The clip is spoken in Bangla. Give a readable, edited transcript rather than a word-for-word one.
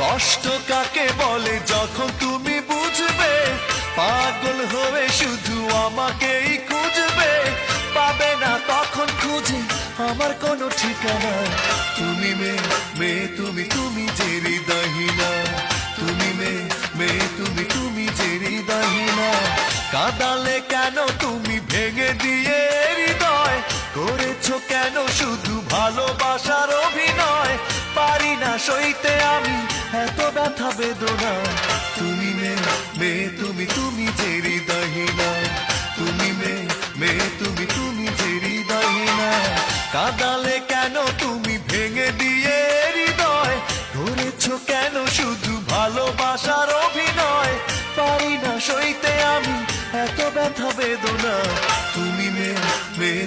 কষ্ট কাকে বলে যখন তুমি বুঝবে, পাগল হয়ে শুধু আমাকেই খুঁজবে, পাবে না তখন খুঁজে আমার কোনো ঠিকানা। তুমি মেয়ে তুমি তুমি যে হৃদয়হীনা, তুমি মেয়ে তুমি যে হৃদয়হীনা। কাঁদালে কেন তুমি ভেঙে দিয়ে হৃদয়, করেছো কেন শুধু ভালোবাসার অভিনয়। পারি না সইতে আমি এত ব্যথা বেদনা। তুমি মেয়ে তুমি যে হৃদয়হীনা, তুমি মেয়ে তুমি যে হৃদয়হীনা। কাঁদালে কেন তুমি ভেঙে দিয়ে হৃদয়, করেছো কেন শুধু ভালোবাসার অভিনয়। পারি না সইতে আমি এত ব্যথা বেদনা। তুমি মেয়ে